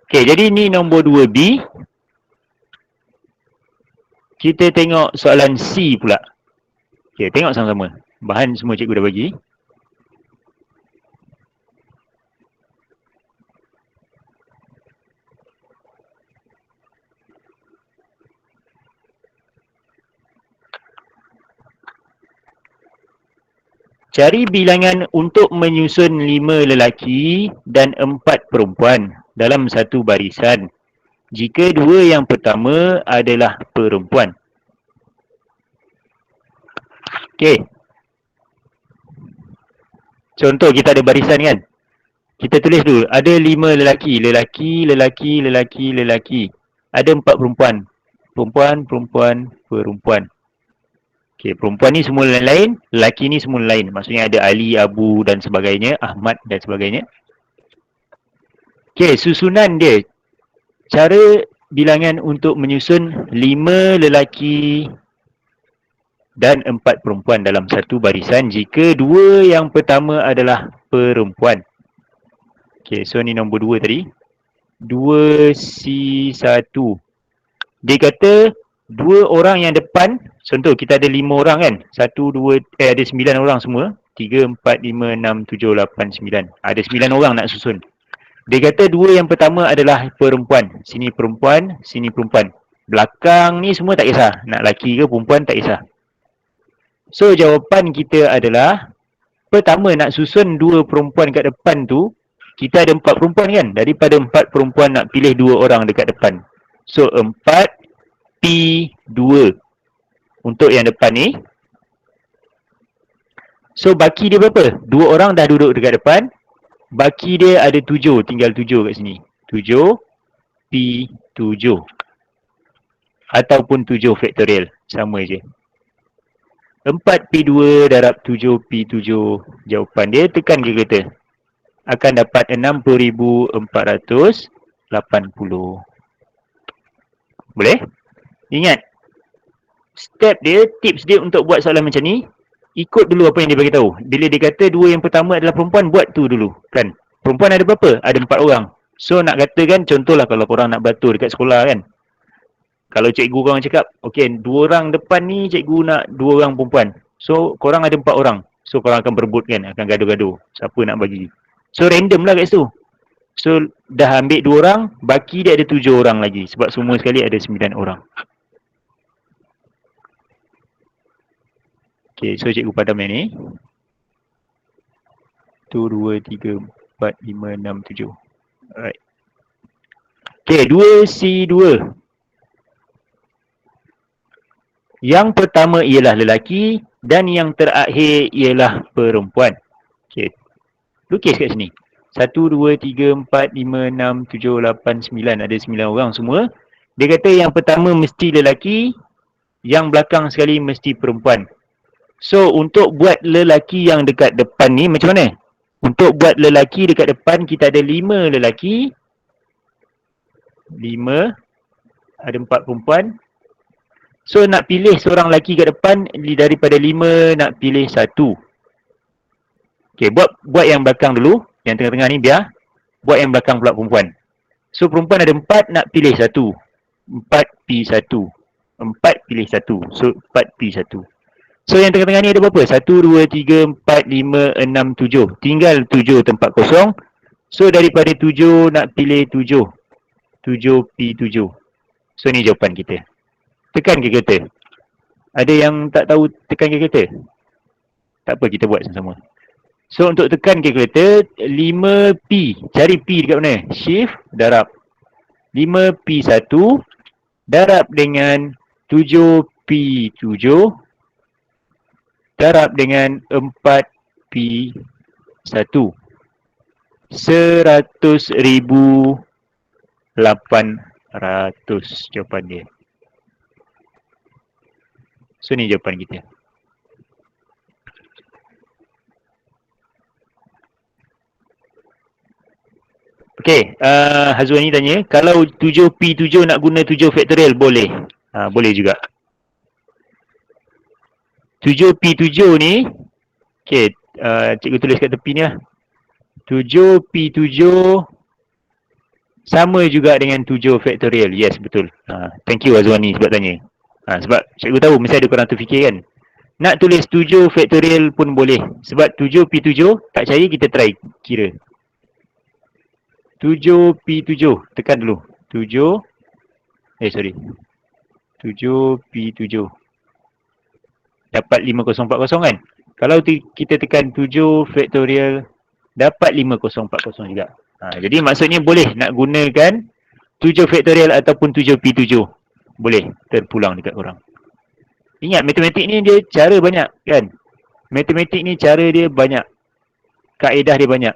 Okey, jadi ni nombor 2B. Kita tengok soalan C pula. Okey, tengok sama-sama. Bahan semua cikgu dah bagi. Cari bilangan untuk menyusun 5 lelaki dan 4 perempuan dalam satu barisan jika 2 yang pertama adalah perempuan. Okey. Contoh kita ada barisan kan? Kita tulis dulu, ada 5 lelaki, lelaki. Ada 4 perempuan. Perempuan. Okey, perempuan ni semua lain-lain, lelaki ni semua lain. Maksudnya ada Ali, Abu dan sebagainya, Ahmad dan sebagainya. Okey, susunan dia. Cara bilangan untuk menyusun 5 lelaki dan 4 perempuan dalam satu barisan jika 2 yang pertama adalah perempuan. Okey, so ni nombor 2 tadi. 2C1. Dia kata 2 orang yang depan, contoh kita ada 5 orang kan, 1, 2, ada 9 orang semua, 3, 4, 5, 6, 7, 8, 9. Ada 9 orang nak susun. Dia kata 2 yang pertama adalah perempuan. Sini perempuan, sini perempuan. Belakang ni semua tak kisah, nak lelaki ke perempuan tak kisah. So jawapan kita adalah, pertama nak susun 2 perempuan kat depan tu, kita ada 4 perempuan kan, daripada 4 perempuan nak pilih 2 orang dekat depan. So 4P2 untuk yang depan ni. So baki dia berapa? 2 orang dah duduk dekat depan. Baki dia ada 7, tinggal 7 kat sini. 7P7 ataupun 7 faktorial, sama je. 4P2 darab 7P7, jawapan dia tekan kalkulator. Akan dapat 60,480. Boleh? Ingat, step dia, tips dia untuk buat soalan macam ni, ikut dulu apa yang dia bagi tahu. Bila dia kata 2 yang pertama adalah perempuan, buat tu dulu kan. Perempuan ada berapa? Ada 4 orang. So nak katakan, contohlah kalau korang nak beratur dekat sekolah kan, kalau cikgu korang cakap, okey 2 orang depan ni cikgu nak 2 orang perempuan. So korang ada 4 orang. So korang akan berebut kan, akan gaduh-gaduh siapa nak bagi. So random lah kat situ. So dah ambil 2 orang, baki dia ada 7 orang lagi. Sebab semua sekali ada 9 orang. Okay, so cikgu padam yang ni. 1, 2, 3, 4, 5, 6, 7. Alright. Okay, 2C2. Yang pertama ialah lelaki dan yang terakhir ialah perempuan. Okay, lukis kat sini. 1, 2, 3, 4, 5, 6, 7, 8, 9. Ada 9 orang semua. Dia kata yang pertama mesti lelaki, yang belakang sekali mesti perempuan. So untuk buat lelaki yang dekat depan ni macam mana? Untuk buat lelaki dekat depan kita ada 5 lelaki, 5, ada 4 perempuan. So nak pilih seorang lelaki kat depan, daripada 5 nak pilih 1. Okay, buat yang belakang dulu. Yang tengah-tengah ni biar. Buat yang belakang pula perempuan. So perempuan ada 4, nak pilih 1. 4P1. 4 pilih 1. So 4P1. So yang tengah-tengah ni ada berapa? 1, 2, 3, 4, 5, 6, 7. Tinggal 7 tempat kosong. So daripada 7 nak pilih 7. 7P7. So ni jawapan kita. Tekan kalkulator. Ada yang tak tahu tekan kalkulator? Tak apa, kita buat sama-sama. So untuk tekan kalkulator, 5P. Cari P dekat mana? Shift darab 5P1 darab dengan 7P7 darab dengan 4P1. 100,800 jawapan dia. So ni jawapan kita. Okey, Hazwani tanya, kalau 7P7 nak guna 7 faktorial boleh? Boleh juga. 7P7 ni, okey, cikgu tulis kat tepi ni lah. 7P7 sama juga dengan 7 faktorial. Yes, betul. Thank you Hazwani sebab tanya. Sebab cikgu tahu mesti ada korang terfikir kan. Nak tulis 7 faktorial pun boleh. Sebab 7P7, tak percaya kita try kira. 7P7, tekan dulu. 7P7 dapat 5040 kan. Kalau kita tekan 7 faktorial dapat 5040 juga. Jadi maksudnya boleh nak gunakan 7 faktorial ataupun 7P7. Boleh terpulang dekat korang. Ingat matematik ni dia cara banyak kan. Matematik ni cara dia banyak. Kaedah dia banyak.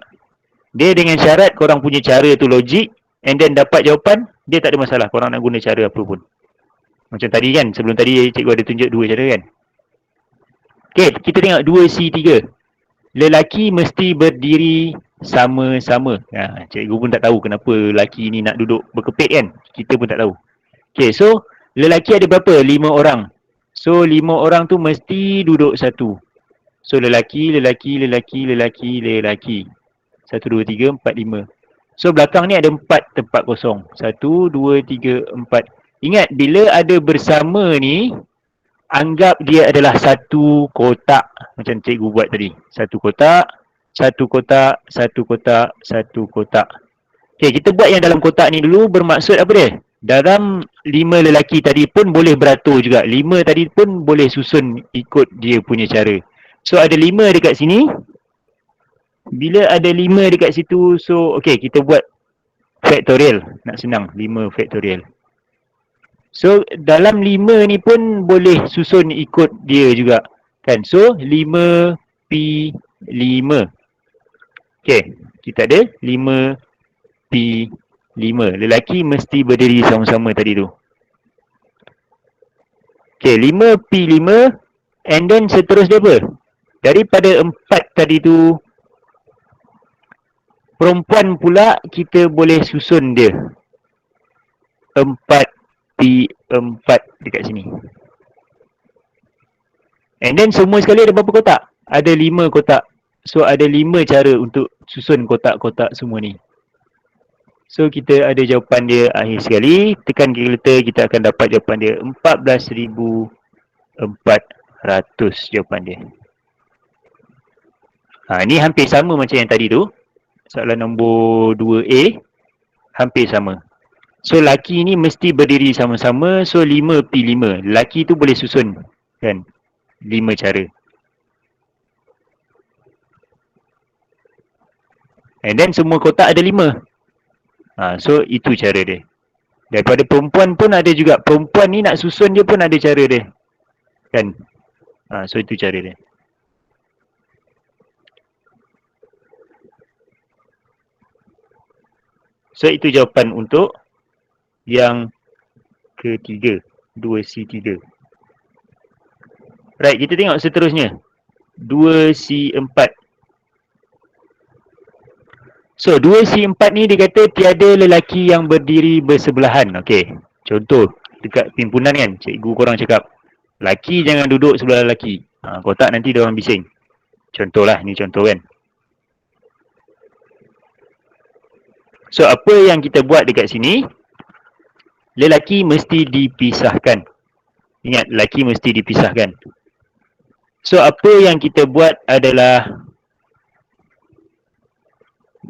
Dia dengan syarat korang punya cara tu logik and then dapat jawapan, dia tak ada masalah korang nak guna cara apa pun. Macam tadi kan, sebelum tadi cikgu ada tunjuk dua cara kan. Okay, kita tengok 2C3. Lelaki mesti berdiri sama-sama. Cikgu pun tak tahu kenapa lelaki ni nak duduk berkepit kan. Kita pun tak tahu. Okay, so lelaki ada berapa? 5 orang. So 5 orang tu mesti duduk satu. So lelaki. 1, 2, 3, 4, 5. So belakang ni ada 4 tempat kosong. 1, 2, 3, 4. Ingat bila ada bersama ni, anggap dia adalah satu kotak. Macam cikgu buat tadi. Satu kotak. Okay, kita buat yang dalam kotak ni dulu. Bermaksud apa dia? Dalam 5 lelaki tadi pun boleh beratur juga. 5 tadi pun boleh susun ikut dia punya cara. So ada 5 dekat sini. Bila ada 5 dekat situ, so okay, kita buat faktorial. Nak senang, 5 faktorial. So dalam 5 ni pun boleh susun ikut dia juga kan. So 5P5. Okay, kita ada 5P5. Lelaki mesti berdiri sama-sama tadi tu. Okay, 5P5 and then seterusnya apa? Daripada 4 tadi tu, perempuan pula kita boleh susun dia 4P4 dekat sini. And then semua sekali ada berapa kotak? Ada 5 kotak. So ada 5 cara untuk susun kotak-kotak semua ni. So kita ada jawapan dia akhir sekali. Tekan kalkulator, kita akan dapat jawapan dia 14,400 jawapan dia. Ni hampir sama macam yang tadi tu. Soalan nombor 2A hampir sama. So laki ni mesti berdiri sama-sama. So 5P5. Laki tu boleh susun kan 5 cara. And then semua kotak ada 5. So itu cara dia. Daripada perempuan pun ada juga. Perempuan ni nak susun dia pun ada cara dia. Kan? So itu cara dia. So itu jawapan untuk yang ketiga, 2C3. Right, kita tengok seterusnya. 2C4. So 2C4 ni dia kata tiada lelaki yang berdiri bersebelahan. Okey, contoh dekat pimpinan kan, cikgu korang cakap lelaki jangan duduk sebelah lelaki. Kotak nanti dia orang bising. Contohlah, ni contoh kan. So apa yang kita buat dekat sini, lelaki mesti dipisahkan. Ingat, lelaki mesti dipisahkan. So apa yang kita buat adalah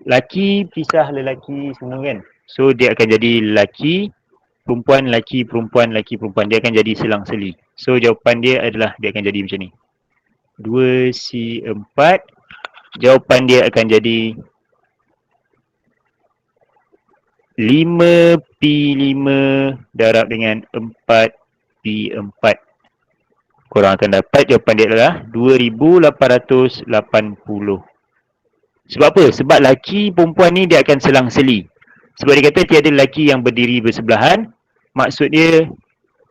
lelaki pisah lelaki semua kan. So dia akan jadi lelaki, perempuan, lelaki, perempuan, lelaki, perempuan. Dia akan jadi selang-seli. So jawapan dia adalah, dia akan jadi macam ni. 2C4. Jawapan dia akan jadi 5P5 darab dengan 4P4. Korang akan dapat jawapan dia adalah 2,880. Sebab apa? Sebab laki perempuan ni dia akan selang-seli. Sebab dia kata tiada lelaki yang berdiri bersebelahan. Maksud dia,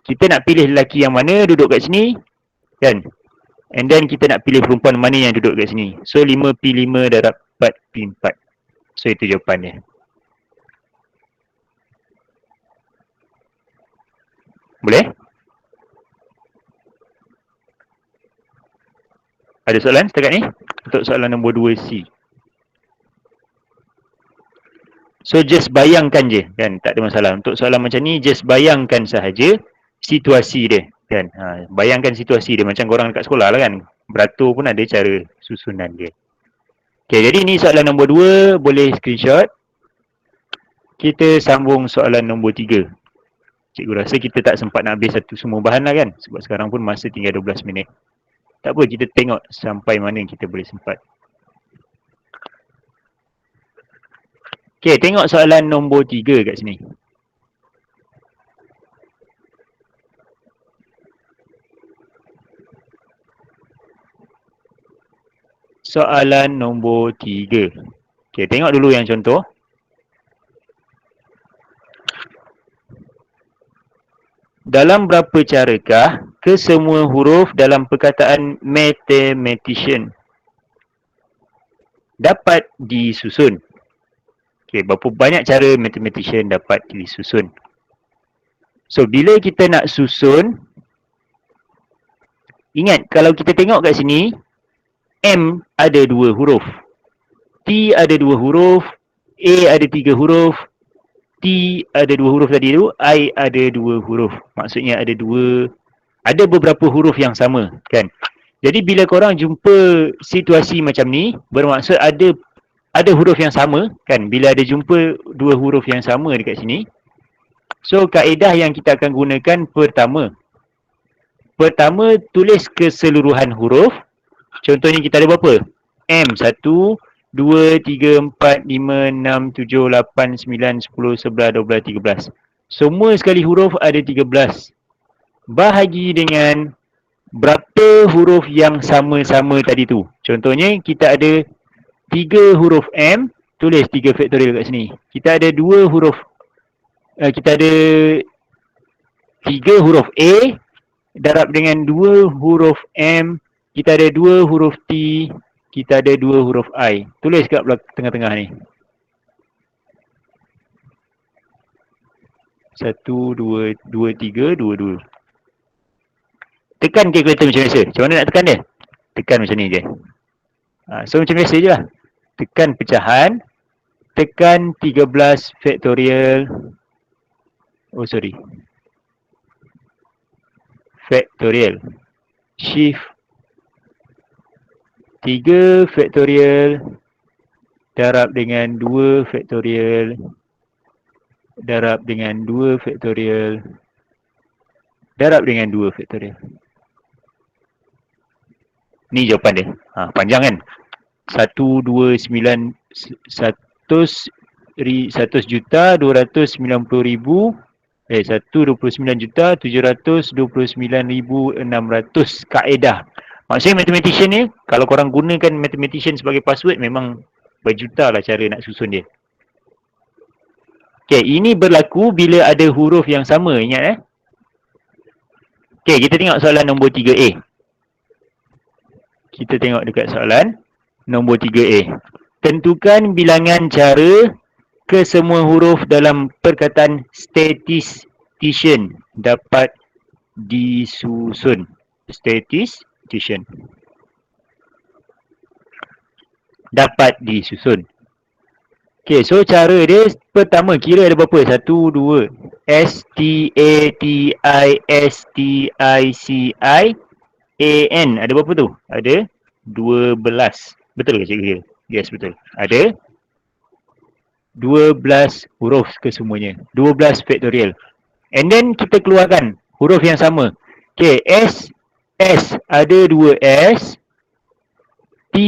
kita nak pilih lelaki yang mana duduk kat sini, kan? And then kita nak pilih perempuan mana yang duduk kat sini. So 5P5 darab 4P4. So itu jawapan dia. Boleh? Ada soalan setakat ni? Untuk soalan nombor 2C. So just bayangkan je, kan? Tak ada masalah. Untuk soalan macam ni, just bayangkan sahaja situasi dia, kan? Bayangkan situasi dia macam korang dekat sekolah lah, kan? Beratur pun ada cara susunan dia. Okay, jadi ni soalan nombor 2, boleh screenshot. Kita sambung soalan nombor 3. Cikgu rasa kita tak sempat nak habis satu semua bahan lah, kan? Sebab sekarang pun masa tinggal 12 minit. Tak apa, kita tengok sampai mana kita boleh sempat. Okay, tengok soalan nombor 3 kat sini. Soalan nombor 3. Okay, tengok dulu yang contoh. Dalam berapa carakah kesemua huruf dalam perkataan mathematician dapat disusun? Okay, berapa banyak cara mathematician dapat disusun? So, bila kita nak susun, ingat kalau kita tengok kat sini, M ada 2 huruf, T ada 2 huruf, A ada 3 huruf, T ada 2 huruf tadi tu, I ada 2 huruf. Maksudnya ada beberapa huruf yang sama, kan? Jadi bila korang jumpa situasi macam ni, bermaksud ada huruf yang sama, kan? Bila ada jumpa 2 huruf yang sama dekat sini, so kaedah yang kita akan gunakan pertama tulis keseluruhan huruf. Contohnya kita ada berapa? M, 1, 2, 3, 4, 5, 6, 7, 8, 9, 10, 11, 12, 13. Semua sekali huruf ada 13. Bahagi dengan berapa huruf yang sama-sama tadi tu. Contohnya kita ada 3 huruf M, tulis 3 faktorial kat sini. Kita ada 2 huruf, kita ada 3 huruf A darab dengan 2 huruf M, kita ada 2 huruf T, kita ada 2 huruf I. Tulis kat tengah-tengah ni. 1, 2, 3, 2, 2. Tekan kalkulator macam biasa. Macam mana nak tekan dia? Tekan macam ni je. So macam biasa je lah. Tekan pecahan. Tekan 13 faktorial. Oh sorry. Faktorial. Shift 3 faktorial darab dengan 2 faktorial darab dengan 2 faktorial darab dengan 2 faktorial. Ni jawapan dia. Panjang kan? 129 juta 290,000 129,729,600 kaedah. Maksudnya mathematician ni, kalau korang gunakan mathematician sebagai password, memang berjuta lah cara nak susun dia. Okay, ini berlaku bila ada huruf yang sama, ingat Okay, kita tengok soalan nombor 3A. Kita tengok dekat soalan nombor 3A. Tentukan bilangan cara kesemua huruf dalam perkataan statistician dapat disusun. Statistician dapat disusun. Okay, so cara dia pertama kira ada berapa? 1, 2. S-T-A-T-I-S-T-I-C-I-A-N. Ada berapa tu? Ada 12. Betul ke cikgu? Yes, betul. Ada 12 huruf kesemuanya. 12 faktorial. And then kita keluarkan huruf yang sama. Okay, S ada 2 S. T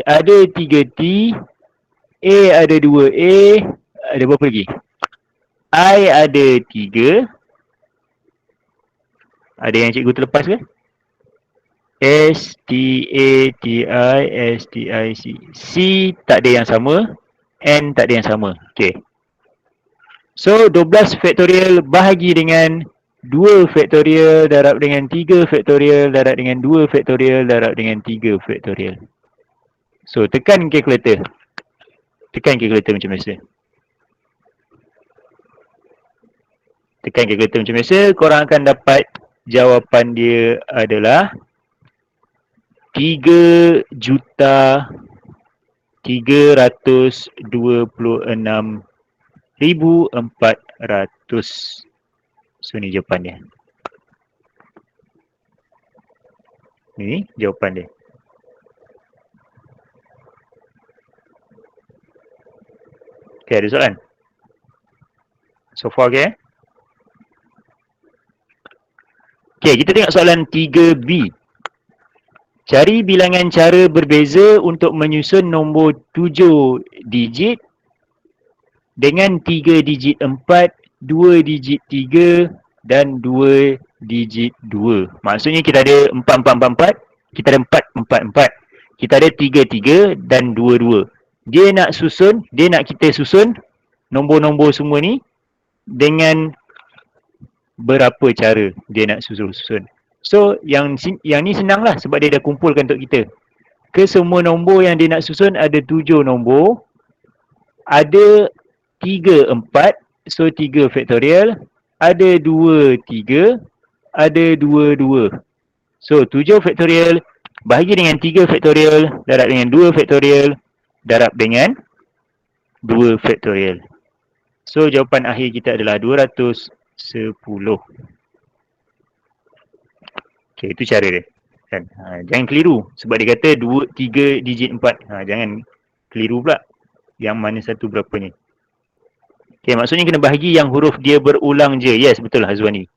ada 3 T. A ada 2 A. Ada berapa lagi? I ada 3. Ada yang cikgu terlepas ke? S-T-A-T-I-S-T-I-C. C tak ada yang sama. N tak ada yang sama. Okay. So 12 faktorial bahagi dengan 2 faktorial darab dengan 3 faktorial darab dengan 2 faktorial darab dengan 3 faktorial. So tekan kalkulator. Tekan kalkulator macam biasa. Tekan kalkulator macam biasa, korang akan dapat jawapan dia adalah 3,326,400. So ni jawapan dia. Ni jawapan dia. Okay, ada soalan? So far okay? Okay, kita tengok soalan 3B. Cari bilangan cara berbeza untuk menyusun nombor 7 digit dengan 3 digit 4, 2 digit 3 dan 2 digit 2. Maksudnya kita ada 4, 4, 4, 4. Kita ada 4, 4, 4. Kita ada 3, 3 dan 2, 2. Dia nak kita susun nombor-nombor semua ni dengan berapa cara dia nak susun. So yang ni senang lah sebab dia dah kumpulkan untuk kita. Ke semua nombor yang dia nak susun ada 7 nombor. Ada 3, 4. So 3 faktorial. Ada 2, 3. Ada 2, 2. So 7 faktorial bahagi dengan 3 faktorial darab dengan 2 faktorial darab dengan 2 faktorial. So jawapan akhir kita adalah 210. Okay, itu cara dia. Kan? Jangan keliru sebab dia kata 2, 3 digit 4. Jangan keliru pula. Yang mana satu berapa ni. Okay, maksudnya kena bahagi yang huruf dia berulang je. Yes, betul Hazwani.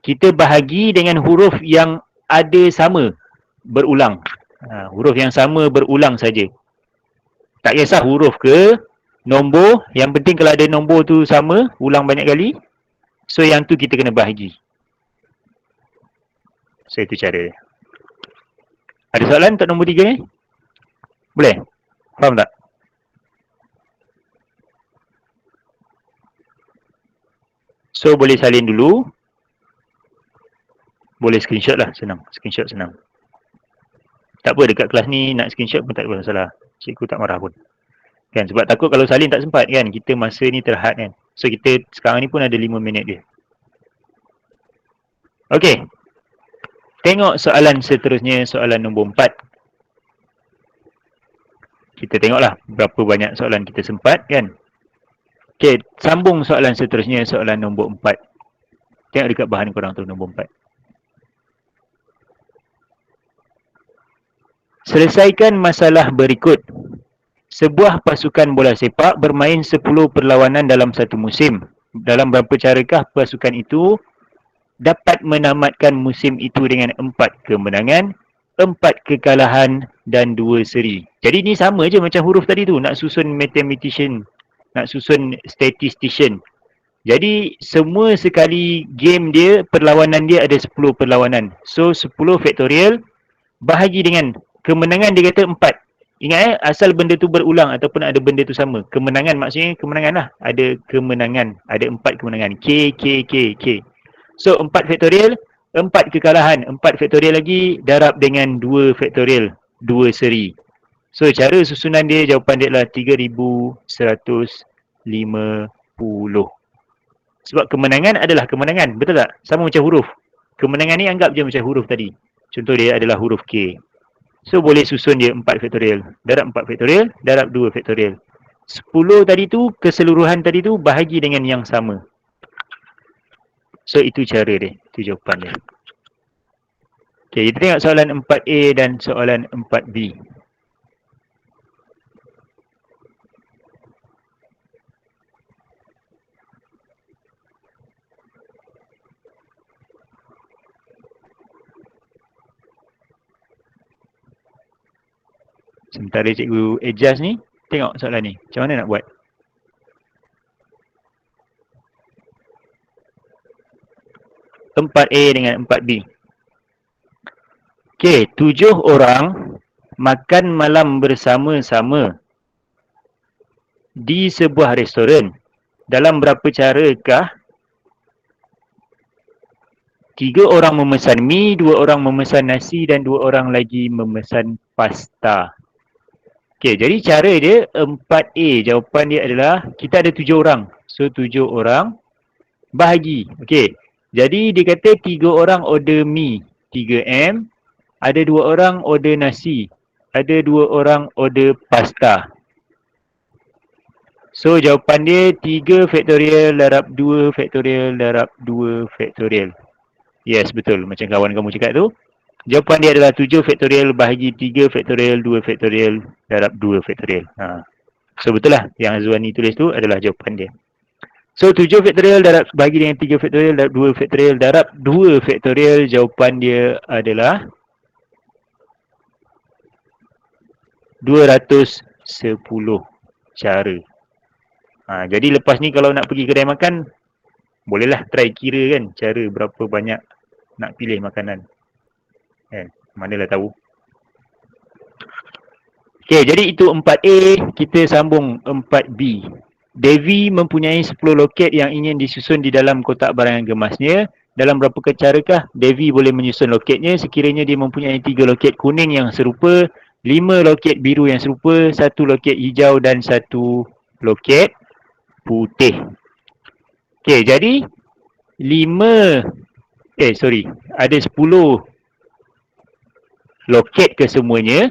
Kita bahagi dengan huruf yang ada sama berulang. Huruf yang sama berulang saja. Tak kisah huruf ke nombor. Yang penting kalau ada nombor tu sama, ulang banyak kali. So yang tu kita kena bahagi. So itu cara dia. Ada soalan untuk nombor 3 ni? Boleh? Faham tak? So boleh salin dulu. Boleh screenshot lah, senang. Screenshot senang. Tak apa, dekat kelas ni nak screenshot pun tak ada masalah. Cikgu tak marah pun. Kan, sebab takut kalau salin tak sempat kan. Kita masa ni terhad kan. So kita sekarang ni pun ada 5 minit je. Okey. Tengok soalan seterusnya, soalan nombor 4. Kita tengoklah berapa banyak soalan kita sempat kan. Okey, sambung soalan seterusnya, soalan nombor 4. Tengok dekat bahan korang tu, nombor 4. Selesaikan masalah berikut. Sebuah pasukan bola sepak bermain 10 perlawanan dalam satu musim. Dalam berapa carakah pasukan itu dapat menamatkan musim itu dengan 4 kemenangan, 4 kekalahan dan 2 seri. Jadi ni sama je macam huruf tadi tu. Nak susun mathematician, nak susun statistician. Jadi semua sekali game dia, perlawanan dia ada 10 perlawanan. So 10 faktorial bahagi dengan kemenangan dia kata 4. Ingat asal benda tu berulang ataupun ada benda tu sama. Kemenangan maksudnya kemenangan lah. Ada kemenangan. Ada 4 kemenangan. K, K, K, K. So 4 faktorial, 4 kekalahan. 4 faktorial lagi darab dengan 2 faktorial. 2 seri. So cara susunan dia, jawapan dia adalah 3150. Sebab kemenangan adalah kemenangan. Betul tak? Sama macam huruf. Kemenangan ni anggap je macam huruf tadi. Contoh dia adalah huruf K. So boleh susun dia 4 faktorial. Darab 4 faktorial, darab 2 faktorial. 10 tadi tu, keseluruhan tadi tu bahagi dengan yang sama. So itu cara dia. Itu jawapan dia. Okay, kita tengok soalan 4A dan soalan 4B. Sementara cikgu adjust ni, tengok soalan ni. Macam mana nak buat? Empat A dengan 4B. Okey, 7 orang makan malam bersama-sama di sebuah restoran. Dalam berapa carakah 3 orang memesan mi, 2 orang memesan nasi dan 2 orang lagi memesan pasta? Okey, jadi cara dia 4A. Jawapan dia adalah kita ada 7 orang. So 7 orang bahagi. Okey. Jadi dia kata 3 orang order mi 3M, ada 2 orang order nasi, ada 2 orang order pasta. So jawapan dia 3 faktorial darab 2 faktorial darab 2 faktorial. Yes, betul. Macam kawan kamu cakap tu. Jawapan dia adalah 7 faktorial bahagi 3 faktorial 2 faktorial darab 2 faktorial. So betul lah yang Azwani tulis tu adalah jawapan dia. So 7 faktorial darab bahagi dengan 3 faktorial darab 2 faktorial darab 2 faktorial, jawapan dia adalah 210 cara. Jadi lepas ni kalau nak pergi kedai makan, bolehlah try kira kan cara berapa banyak nak pilih makanan. Manalah tahu. Okay, jadi itu 4A. Kita sambung 4B. Devi mempunyai 10 loket yang ingin disusun di dalam kotak barangan gemasnya. Dalam berapa carakah Devi boleh menyusun loketnya sekiranya dia mempunyai 3 loket kuning yang serupa, 5 loket biru yang serupa, 1 loket hijau dan 1 loket putih. Okay, jadi ada 10 loket kesemuanya.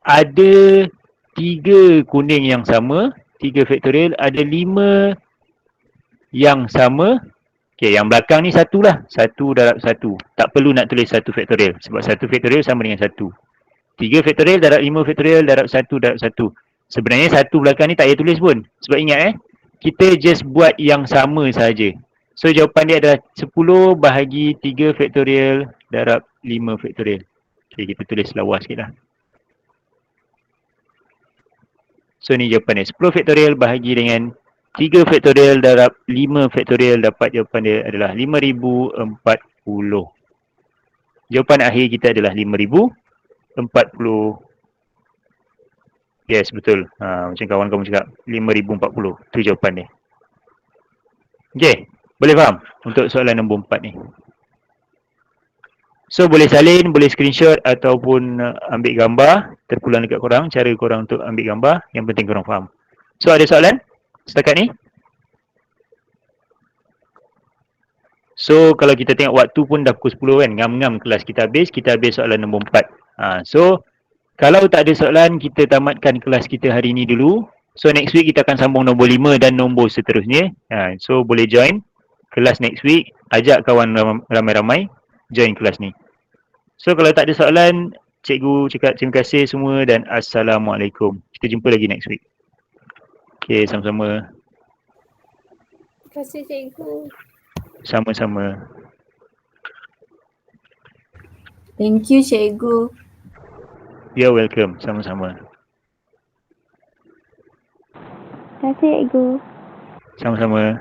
Ada 3 kuning yang sama, 3 faktorial, ada 5 yang sama. Okay, yang belakang ni 1 lah. 1 darab 1. Tak perlu nak tulis 1 faktorial. Sebab 1 faktorial sama dengan 1. 3 faktorial darab 5 faktorial darab 1 darab 1. Sebenarnya 1 belakang ni tak payah tulis pun. Sebab ingat kita just buat yang sama saja. So jawapan dia adalah 10 bahagi 3 faktorial darab 5 faktorial. Okay, kita tulis lawa sikit lah. So ni jawapan dia. 10 faktorial bahagi dengan 3 faktorial darab 5 faktorial, dapat jawapan dia adalah 5040. Jawapan akhir kita adalah 5040. Yes, betul. Macam kawan kamu cakap, 5040. Tu jawapan dia. Okay, boleh faham untuk soalan nombor 4 ni? So boleh salin, boleh screenshot ataupun ambil gambar. Terpulang dekat korang, cara korang untuk ambil gambar. Yang penting korang faham. So ada soalan setakat ni? So kalau kita tengok waktu pun dah pukul 10 kan. Ngam-ngam kelas kita habis soalan nombor 4. So kalau tak ada soalan, kita tamatkan kelas kita hari ni dulu. So next week kita akan sambung nombor 5 dan nombor seterusnya. So boleh join kelas next week. Ajak kawan ramai-ramai join kelas ni. So kalau tak ada soalan, cikgu cakap terima kasih semua dan Assalamualaikum. Kita jumpa lagi next week. Okay, sama-sama. Terima kasih cikgu. Sama-sama. Thank you cikgu. You're welcome. Sama-sama. Terima kasih cikgu. Sama-sama.